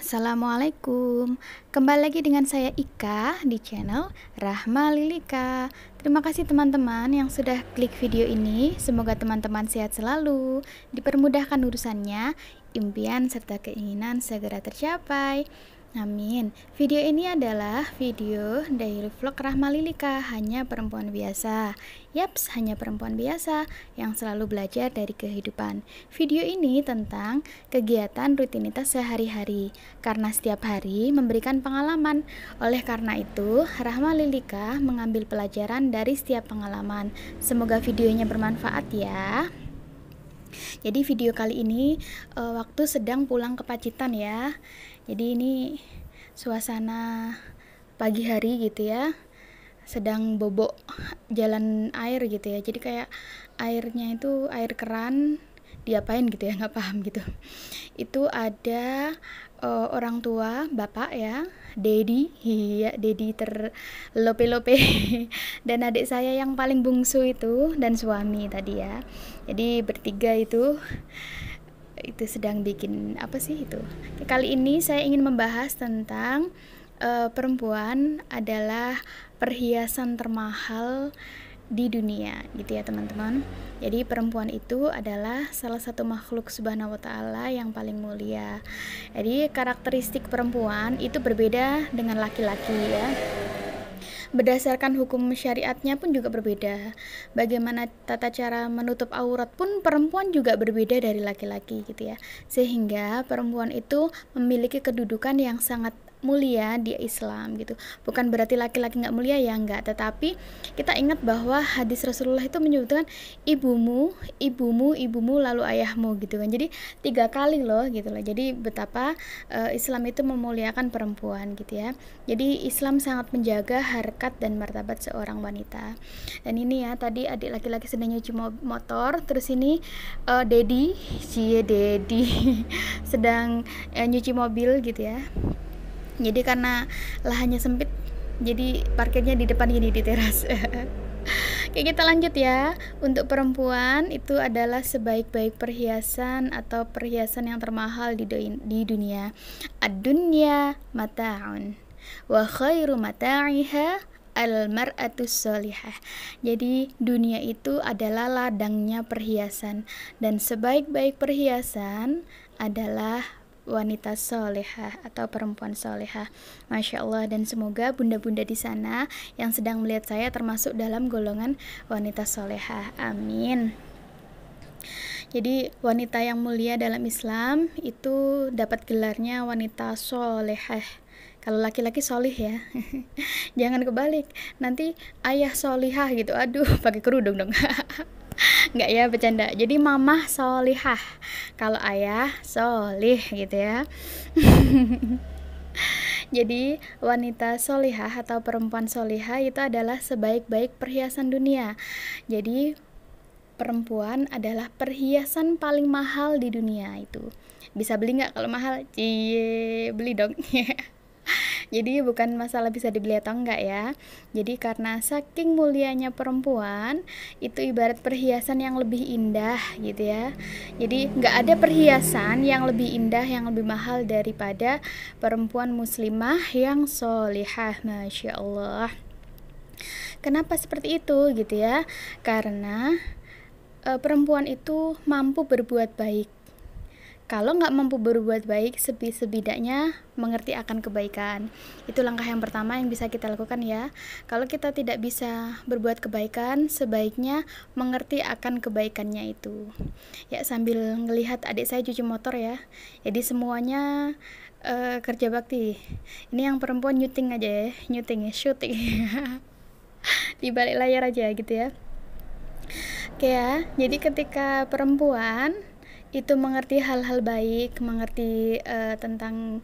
Assalamualaikum. Kembali lagi dengan saya Ika di channel Rahma Lilika. Terima kasih teman-teman yang sudah klik video ini. Semoga teman-teman sehat selalu, dipermudahkan urusannya, impian serta keinginan segera tercapai. Amin. Video ini adalah video daily vlog Rahma Lilika, hanya perempuan biasa. Yaps, hanya perempuan biasa yang selalu belajar dari kehidupan. Video ini tentang kegiatan rutinitas sehari-hari, karena setiap hari memberikan pengalaman. Oleh karena itu, Rahma Lilika mengambil pelajaran dari setiap pengalaman. Semoga videonya bermanfaat ya. Jadi video kali ini waktu sedang pulang ke Pacitan ya. Jadi ini suasana pagi hari gitu ya, sedang bobok jalan air gitu ya. Jadi kayak airnya itu air keran, diapain gitu ya, nggak paham gitu. Itu ada orang tua, bapak ya, Dedi, iya Dedi terlope-lope dan adik saya yang paling bungsu itu, dan suami tadi ya. Jadi bertiga itu sedang bikin apa sih itu. Kali ini saya ingin membahas tentang perempuan adalah perhiasan termahal di dunia gitu ya teman-teman. Jadi perempuan itu adalah salah satu makhluk subhanahu wa ta'ala yang paling mulia. Jadi karakteristik perempuan itu berbeda dengan laki-laki ya. Berdasarkan hukum syariatnya pun juga berbeda. Bagaimana tata cara menutup aurat pun perempuan juga berbeda dari laki-laki gitu ya. Sehingga perempuan itu memiliki kedudukan yang sangat mulia di Islam gitu. Bukan berarti laki-laki nggak mulia ya, enggak, tetapi kita ingat bahwa hadis Rasulullah itu menyebutkan ibumu, ibumu, ibumu lalu ayahmu gitu kan. Jadi 3 kali loh gitu loh. Jadi betapa Islam itu memuliakan perempuan gitu ya. Jadi Islam sangat menjaga harkat dan martabat seorang wanita. Dan ini ya, tadi adik laki-laki sedang nyuci motor, terus ini Dedi sedang nyuci mobil gitu ya. Jadi karena lahannya sempit, jadi parkirnya di depan gini di teras. Oke, kita lanjut ya. Untuk perempuan itu adalah sebaik-baik perhiasan atau perhiasan yang termahal di dunia. Ad-dunya mata'un wa khairu mata'iha al-mar'atus sholihah. Jadi dunia itu adalah ladangnya perhiasan, dan sebaik-baik perhiasan adalah wanita solehah atau perempuan solehah. Masya Allah, dan semoga bunda-bunda di sana yang sedang melihat saya termasuk dalam golongan wanita solehah. Amin. Jadi wanita yang mulia dalam Islam itu dapat gelarnya wanita solehah. Kalau laki-laki solih ya. Jangan kebalik, nanti ayah solihah gitu. Aduh, pakai kerudung dong. Nggak ya, bercanda. Jadi mamah solihah, kalau ayah solih gitu ya. Jadi wanita solihah atau perempuan solihah itu adalah sebaik-baik perhiasan dunia. Jadi perempuan adalah perhiasan paling mahal di dunia itu. Bisa beli nggak? Kalau mahal, cie, beli dong. Jadi bukan masalah bisa dibeli atau enggak ya. Jadi karena saking mulianya perempuan, itu ibarat perhiasan yang lebih indah gitu ya. Jadi nggak ada perhiasan yang lebih indah, yang lebih mahal daripada perempuan muslimah yang solihah. Masya Allah. Kenapa seperti itu gitu ya? Karena perempuan itu mampu berbuat baik. Kalau nggak mampu berbuat baik, setidaknya mengerti akan kebaikan. Itu langkah yang pertama yang bisa kita lakukan ya. Kalau kita tidak bisa berbuat kebaikan, sebaiknya mengerti akan kebaikannya itu. Ya, sambil ngelihat adik saya cuci motor ya. Jadi semuanya kerja bakti. Ini yang perempuan nyuting aja ya, syuting. Di balik layar aja gitu ya. Oke ya, jadi ketika perempuan itu mengerti hal-hal baik, mengerti tentang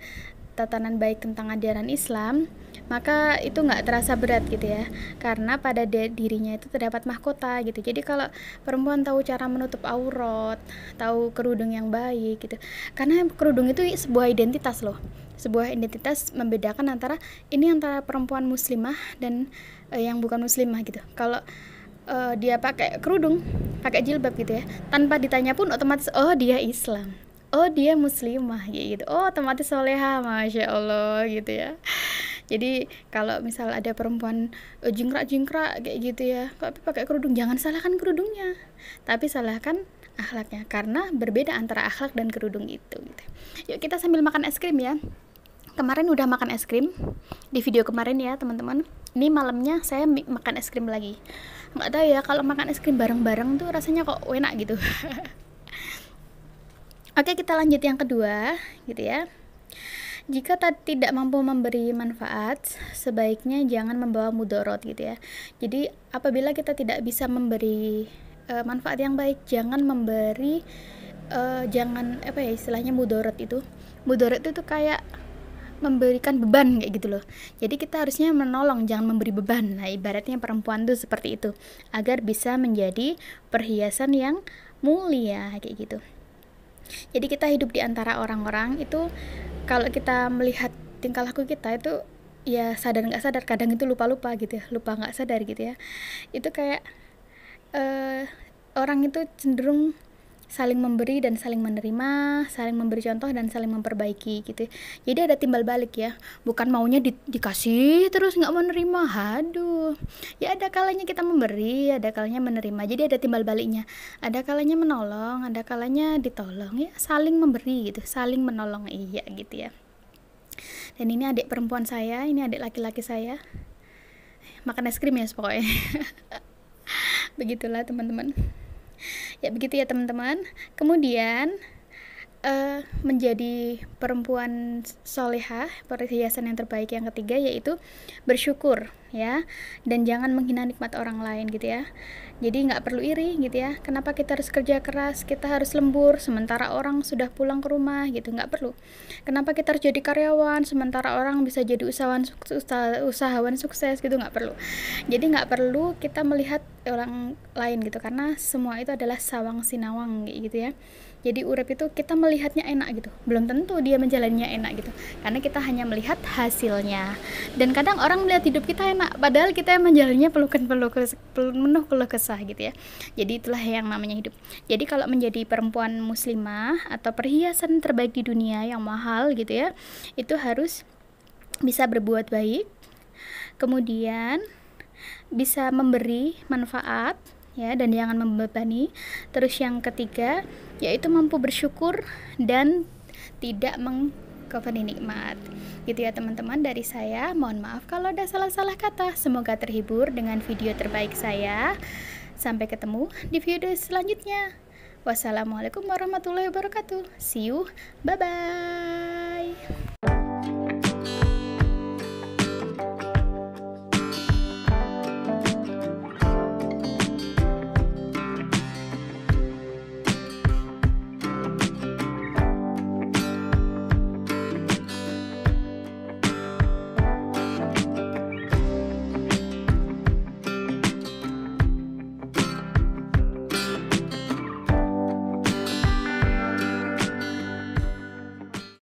tatanan baik tentang ajaran Islam, maka itu nggak terasa berat gitu ya, karena pada dirinya itu terdapat mahkota gitu. Jadi kalau perempuan tahu cara menutup aurat, tahu kerudung yang baik gitu, karena kerudung itu sebuah identitas loh, sebuah identitas membedakan antara perempuan muslimah dan yang bukan muslimah gitu. Kalau dia pakai kerudung, pakai jilbab gitu ya, tanpa ditanya pun otomatis oh dia Islam, oh dia muslimah gitu, oh otomatis soleha, masya Allah gitu ya. Jadi kalau misal ada perempuan jingkrak-jingkrak kayak gitu ya, tapi pakai kerudung, jangan salahkan kerudungnya, tapi salahkan akhlaknya, karena berbeda antara akhlak dan kerudung itu gitu. Yuk kita sambil makan es krim ya. Kemarin udah makan es krim di video kemarin ya teman-teman. Ini malamnya saya makan es krim lagi. Nggak tahu ya, kalau makan es krim bareng-bareng tuh rasanya kok enak gitu. Oke, kita lanjut yang kedua gitu ya. Jika tidak mampu memberi manfaat, sebaiknya jangan membawa mudorot gitu ya. Jadi apabila kita tidak bisa memberi manfaat yang baik, jangan memberi jangan apa ya istilahnya mudorot itu. Mudorot itu kayak memberikan beban kayak gitu loh. Jadi kita harusnya menolong, jangan memberi beban. Nah, ibaratnya perempuan tuh seperti itu, agar bisa menjadi perhiasan yang mulia kayak gitu. Jadi kita hidup di antara orang-orang itu, kalau kita melihat tingkah laku kita itu ya sadar nggak sadar, kadang itu lupa gitu ya, lupa nggak sadar gitu ya. Itu kayak orang itu cenderung saling memberi dan saling menerima, saling memberi contoh dan saling memperbaiki gitu. Jadi ada timbal balik ya, bukan maunya dikasih terus nggak mau nerima. Aduh, ya ada kalanya kita memberi, ada kalanya menerima. Jadi ada timbal baliknya, ada kalanya menolong, ada kalanya ditolong ya, saling memberi gitu, saling menolong, iya gitu ya. Dan ini adik perempuan saya, ini adik laki-laki saya, makan es krim ya pokoknya. Begitulah teman-teman. Ya begitu ya teman-teman. Kemudian menjadi perempuan solehah, perhiasan yang terbaik yang ketiga yaitu bersyukur ya, dan jangan menghina nikmat orang lain gitu ya. Jadi nggak perlu iri gitu ya, kenapa kita harus kerja keras, kita harus lembur sementara orang sudah pulang ke rumah gitu, nggak perlu. Kenapa kita harus jadi karyawan sementara orang bisa jadi usahawan sukses gitu, nggak perlu. Jadi nggak perlu kita melihat orang lain gitu, karena semua itu adalah sawang sinawang gitu ya. Jadi urip itu kita melihatnya enak gitu, belum tentu dia menjalannya enak gitu, karena kita hanya melihat hasilnya. Dan kadang orang melihat hidup kita enak, padahal kita yang menjalannya penuh keluh kesah gitu ya. Jadi itulah yang namanya hidup. Jadi kalau menjadi perempuan muslimah atau perhiasan terbaik di dunia yang mahal gitu ya, itu harus bisa berbuat baik, kemudian bisa memberi manfaat ya, dan jangan membebani. Terus yang ketiga yaitu mampu bersyukur dan tidak mengkufuri nikmat gitu ya teman-teman. Dari saya mohon maaf kalau ada salah-salah kata. Semoga terhibur dengan video terbaik saya. Sampai ketemu di video selanjutnya. Wassalamualaikum warahmatullahi wabarakatuh. See you, bye bye.